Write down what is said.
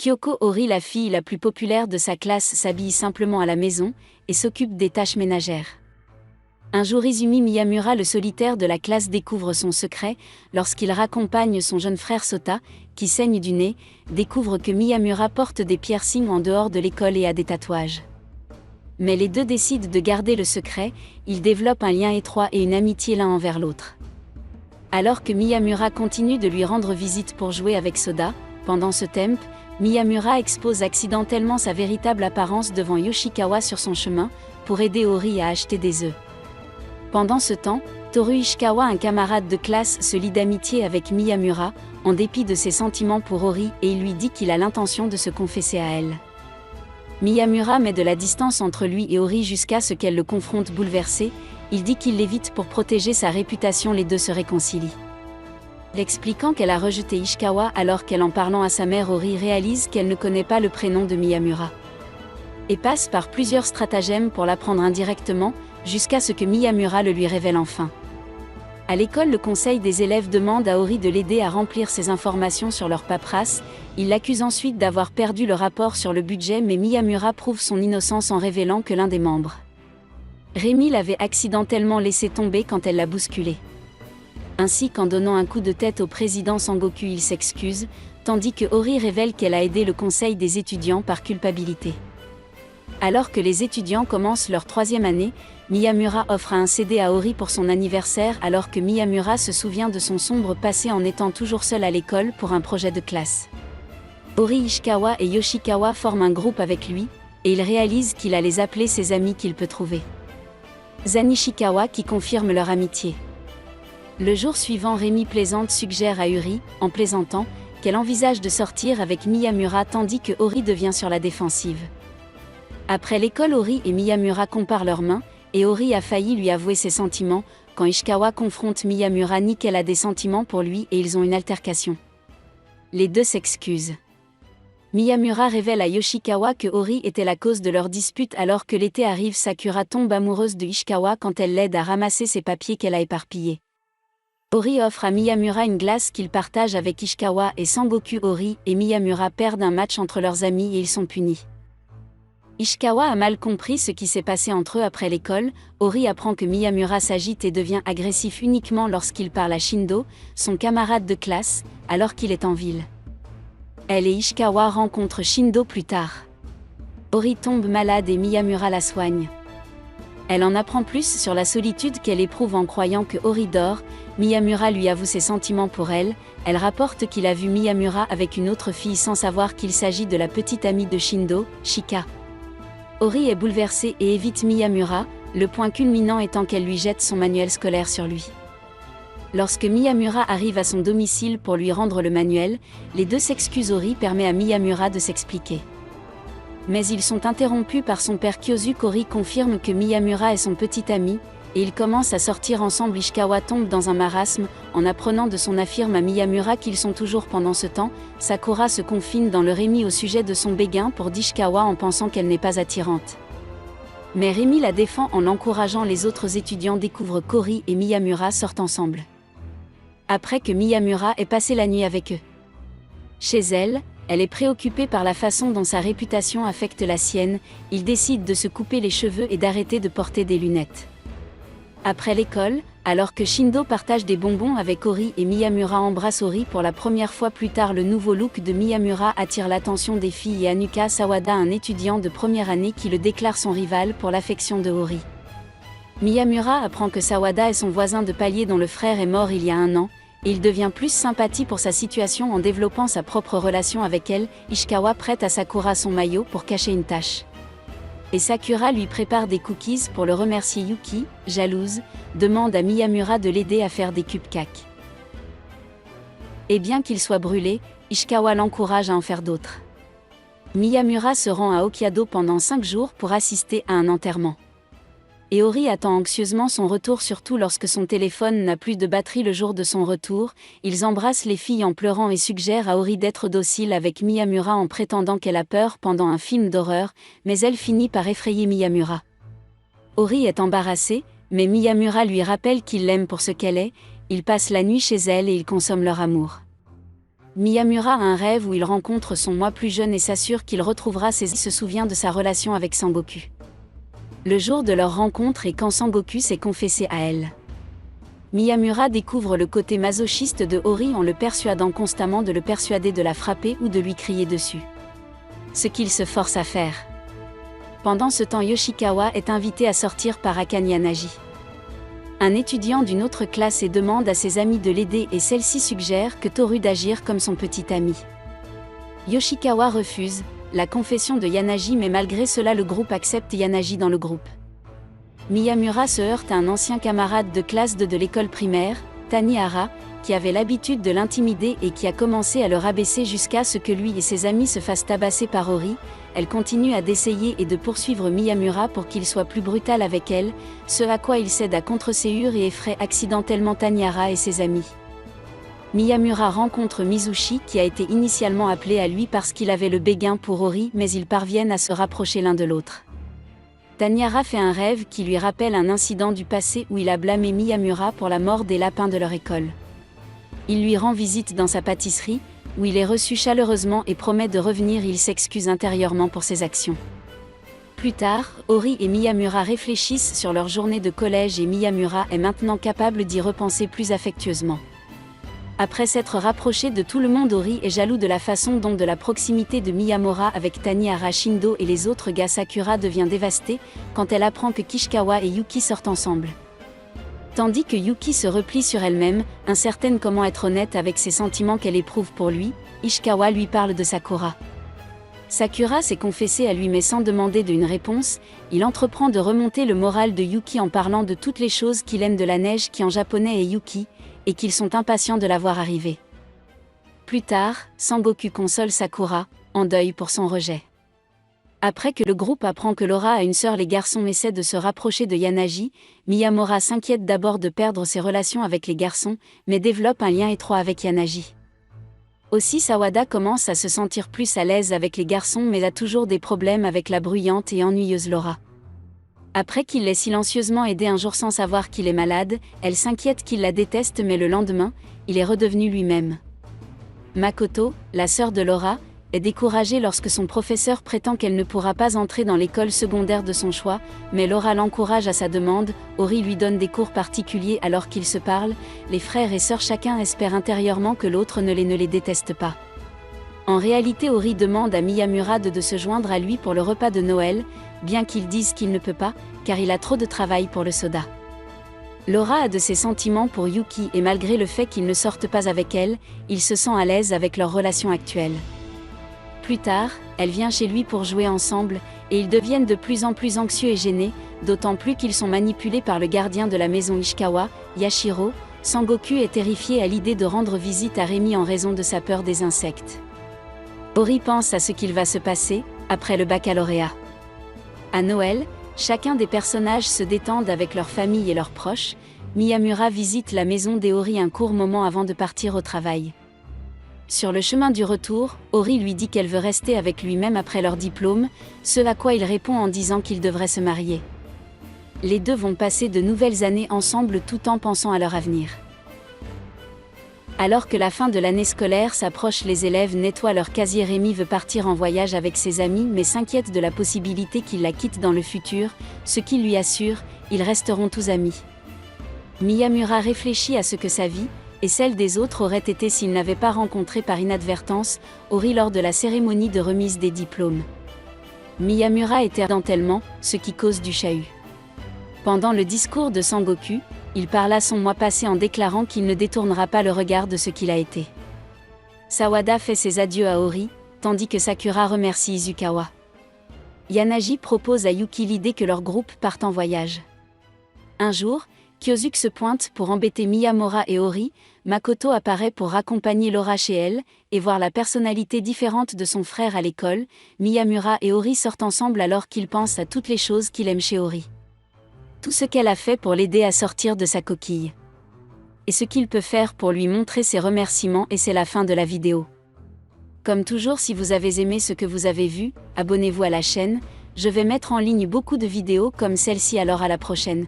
Kyoko Ori, la fille la plus populaire de sa classe, s'habille simplement à la maison et s'occupe des tâches ménagères. Un jour, Izumi Miyamura, le solitaire de la classe, découvre son secret lorsqu'il raccompagne son jeune frère Sota, qui saigne du nez, découvre que Miyamura porte des piercings en dehors de l'école et a des tatouages. Mais les deux décident de garder le secret, ils développent un lien étroit et une amitié l'un envers l'autre. Alors que Miyamura continue de lui rendre visite pour jouer avec Soda, pendant ce temp, Miyamura expose accidentellement sa véritable apparence devant Yoshikawa sur son chemin, pour aider Ori à acheter des œufs. Pendant ce temps, Toru Ishikawa, un camarade de classe, se lie d'amitié avec Miyamura, en dépit de ses sentiments pour Ori, et il lui dit qu'il a l'intention de se confesser à elle. Miyamura met de la distance entre lui et Ori jusqu'à ce qu'elle le confronte bouleversé, il dit qu'il l'évite pour protéger sa réputation, les deux se réconcilient. L'expliquant qu'elle a rejeté Ishikawa alors qu'elle, en parlant à sa mère, Ori réalise qu'elle ne connaît pas le prénom de Miyamura. Et passe par plusieurs stratagèmes pour l'apprendre indirectement, jusqu'à ce que Miyamura le lui révèle enfin. À l'école, le conseil des élèves demande à Ori de l'aider à remplir ses informations sur leur paperasse, il l'accuse ensuite d'avoir perdu le rapport sur le budget, mais Miyamura prouve son innocence en révélant que l'un des membres, Rémi, l'avait accidentellement laissé tomber quand elle l'a bousculé. Ainsi qu'en donnant un coup de tête au président Sangoku, il s'excuse, tandis que Ori révèle qu'elle a aidé le conseil des étudiants par culpabilité. Alors que les étudiants commencent leur 3e année, Miyamura offre un CD à Ori pour son anniversaire, alors que Miyamura se souvient de son sombre passé en étant toujours seule à l'école pour un projet de classe. Ori, Ishikawa et Yoshikawa forment un groupe avec lui, et il réalise qu'il a les appeler ses amis qu'il peut trouver. Zanishikawa qui confirme leur amitié. Le jour suivant, Rémi plaisante suggère à Uri, en plaisantant, qu'elle envisage de sortir avec Miyamura tandis que Ori devient sur la défensive. Après l'école, Ori et Miyamura comparent leurs mains, et Ori a failli lui avouer ses sentiments, quand Ishikawa confronte Miyamura, nie qu'elle a des sentiments pour lui et ils ont une altercation. Les deux s'excusent. Miyamura révèle à Yoshikawa que Ori était la cause de leur dispute. Alors que l'été arrive, Sakura tombe amoureuse de Ishikawa quand elle l'aide à ramasser ses papiers qu'elle a éparpillés. Ori offre à Miyamura une glace qu'il partage avec Ishikawa et Sangoku. Ori et Miyamura perdent un match entre leurs amis et ils sont punis. Ishikawa a mal compris ce qui s'est passé entre eux après l'école. Ori apprend que Miyamura s'agite et devient agressif uniquement lorsqu'il parle à Shindo, son camarade de classe, alors qu'il est en ville. Elle et Ishikawa rencontrent Shindo plus tard. Ori tombe malade et Miyamura la soigne. Elle en apprend plus sur la solitude qu'elle éprouve en croyant que Ori dort. Miyamura lui avoue ses sentiments pour elle. Elle rapporte qu'il a vu Miyamura avec une autre fille sans savoir qu'il s'agit de la petite amie de Shindo, Shika. Ori est bouleversée et évite Miyamura, le point culminant étant qu'elle lui jette son manuel scolaire sur lui. Lorsque Miyamura arrive à son domicile pour lui rendre le manuel, les deux s'excusent. Ori permet à Miyamura de s'expliquer. Mais ils sont interrompus par son père Kyosuke. Ori confirme que Miyamura est son petit ami, et ils commencent à sortir ensemble. Ishikawa tombe dans un marasme, en apprenant de son affirme à Miyamura qu'ils sont toujours. Pendant ce temps, Sakura se confine dans le Rémi au sujet de son béguin pour Ishikawa en pensant qu'elle n'est pas attirante. Mais Rémi la défend en l'encourageant. Les autres étudiants découvrent qu'Ori et Miyamura sortent ensemble. Après que Miyamura ait passé la nuit avec eux. Chez elle, elle est préoccupée par la façon dont sa réputation affecte la sienne. Il décide de se couper les cheveux et d'arrêter de porter des lunettes. Après l'école, alors que Shindo partage des bonbons avec Ori et Miyamura embrasse Ori pour la première fois plus tard, le nouveau look de Miyamura attire l'attention des filles et Anuka Sawada, un étudiant de première année, qui le déclare son rival pour l'affection de Ori. Miyamura apprend que Sawada est son voisin de palier dont le frère est mort il y a 1 an, et il devient plus sympathique pour sa situation en développant sa propre relation avec elle. Ishikawa prête à Sakura son maillot pour cacher une tache. Et Sakura lui prépare des cookies pour le remercier. Yuki, jalouse, demande à Miyamura de l'aider à faire des cupcakes. Et bien qu'il soit brûlé, Ishikawa l'encourage à en faire d'autres. Miyamura se rend à Hokkaido pendant 5 jours pour assister à un enterrement. Et Ori attend anxieusement son retour, surtout lorsque son téléphone n'a plus de batterie le jour de son retour. Ils embrassent les filles en pleurant et suggèrent à Ori d'être docile avec Miyamura en prétendant qu'elle a peur pendant un film d'horreur, mais elle finit par effrayer Miyamura. Ori est embarrassée, mais Miyamura lui rappelle qu'il l'aime pour ce qu'elle est. Ils passent la nuit chez elle et ils consomment leur amour. Miyamura a un rêve où il rencontre son moi plus jeune et s'assure qu'il retrouvera ses... Il se souvient de sa relation avec Sangoku. Le jour de leur rencontre et quand Sangoku s'est confessé à elle. Miyamura découvre le côté masochiste de Ori en le persuadant constamment de le persuader de la frapper ou de lui crier dessus. Ce qu'il se force à faire. Pendant ce temps, Yoshikawa est invité à sortir par Akane Yanagi, un étudiant d'une autre classe, et demande à ses amis de l'aider, et celle-ci suggère que Toru d'agir comme son petit ami. Yoshikawa refuse la confession de Yanagi, mais malgré cela le groupe accepte Yanagi dans le groupe. Miyamura se heurte à un ancien camarade de classe de l'école primaire, Tanihara, qui avait l'habitude de l'intimider et qui a commencé à le rabaisser jusqu'à ce que lui et ses amis se fassent tabasser par Ori. Elle continue d'essayer et de poursuivre Miyamura pour qu'il soit plus brutal avec elle, ce à quoi il cède à contre-séure et effraie accidentellement Tanihara et ses amis. Miyamura rencontre Mizushi, qui a été initialement appelé à lui parce qu'il avait le béguin pour Ori, mais ils parviennent à se rapprocher l'un de l'autre. Tanihara fait un rêve qui lui rappelle un incident du passé où il a blâmé Miyamura pour la mort des lapins de leur école. Il lui rend visite dans sa pâtisserie, où il est reçu chaleureusement et promet de revenir. Il s'excuse intérieurement pour ses actions. Plus tard, Ori et Miyamura réfléchissent sur leur journée de collège et Miyamura est maintenant capable d'y repenser plus affectueusement. Après s'être rapproché de tout le monde, Ori est jaloux de la façon dont de la proximité de Miyamura avec Tanihara. Shindo et les autres gars. Sakura devient dévastée quand elle apprend que Kishikawa et Yuki sortent ensemble. Tandis que Yuki se replie sur elle-même, incertaine comment être honnête avec ses sentiments qu'elle éprouve pour lui, Ishikawa lui parle de Sakura. Sakura s'est confessée à lui, mais sans demander une réponse. Il entreprend de remonter le moral de Yuki en parlant de toutes les choses qu'il aime de la neige, qui en japonais est Yuki, et qu'ils sont impatients de la voir arriver. Plus tard, Sangoku console Sakura, en deuil pour son rejet. Après que le groupe apprend que Laura a une sœur, les garçons essaient de se rapprocher de Yanagi. Miyamura s'inquiète d'abord de perdre ses relations avec les garçons, mais développe un lien étroit avec Yanagi. Aussi Sawada commence à se sentir plus à l'aise avec les garçons, mais a toujours des problèmes avec la bruyante et ennuyeuse Laura. Après qu'il l'ait silencieusement aidée un jour sans savoir qu'il est malade, elle s'inquiète qu'il la déteste, mais le lendemain, il est redevenu lui-même. Makoto, la sœur de Laura, est découragée lorsque son professeur prétend qu'elle ne pourra pas entrer dans l'école secondaire de son choix, mais Laura l'encourage à sa demande. Ori lui donne des cours particuliers alors qu'ils se parlent. Les frères et sœurs chacun espère intérieurement que l'autre ne les déteste pas. En réalité, Ori demande à Miyamura de se joindre à lui pour le repas de Noël, bien qu'il dise qu'il ne peut pas, car il a trop de travail pour le soda. Laura a de ses sentiments pour Yuki et malgré le fait qu'il ne sorte pas avec elle, il se sent à l'aise avec leur relation actuelle. Plus tard, elle vient chez lui pour jouer ensemble, et ils deviennent de plus en plus anxieux et gênés, d'autant plus qu'ils sont manipulés par le gardien de la maison Ishikawa, Yashiro. Sangoku est terrifié à l'idée de rendre visite à Rémi en raison de sa peur des insectes. Ori pense à ce qu'il va se passer, après le baccalauréat. À Noël, chacun des personnages se détendent avec leur famille et leurs proches. Miyamura visite la maison d'Ori un court moment avant de partir au travail. Sur le chemin du retour, Ori lui dit qu'elle veut rester avec lui même après leur diplôme, ce à quoi il répond en disant qu'ils devraient se marier. Les deux vont passer de nouvelles années ensemble tout en pensant à leur avenir. Alors que la fin de l'année scolaire s'approche, les élèves nettoient leur casier. Rémi veut partir en voyage avec ses amis mais s'inquiète de la possibilité qu'il la quitte dans le futur, ce qui lui assure, ils resteront tous amis. Miyamura réfléchit à ce que sa vie, et celle des autres auraient été s'ils n'avaient pas rencontré par inadvertance Ori lors de la cérémonie de remise des diplômes. Miyamura était tellement, ce qui cause du chahut. Pendant le discours de Sangoku, il parla son moi passé en déclarant qu'il ne détournera pas le regard de ce qu'il a été. Sawada fait ses adieux à Ori, tandis que Sakura remercie Izukawa. Yanagi propose à Yuki l'idée que leur groupe parte en voyage. Un jour, Kyosuke se pointe pour embêter Miyamura et Ori. Makoto apparaît pour raccompagner Laura chez elle, et voir la personnalité différente de son frère à l'école. Miyamura et Ori sortent ensemble alors qu'il pense à toutes les choses qu'il aime chez Ori. Tout ce qu'elle a fait pour l'aider à sortir de sa coquille. Et ce qu'il peut faire pour lui montrer ses remerciements, et c'est la fin de la vidéo. Comme toujours, si vous avez aimé ce que vous avez vu, abonnez-vous à la chaîne, je vais mettre en ligne beaucoup de vidéos comme celle-ci, alors à la prochaine.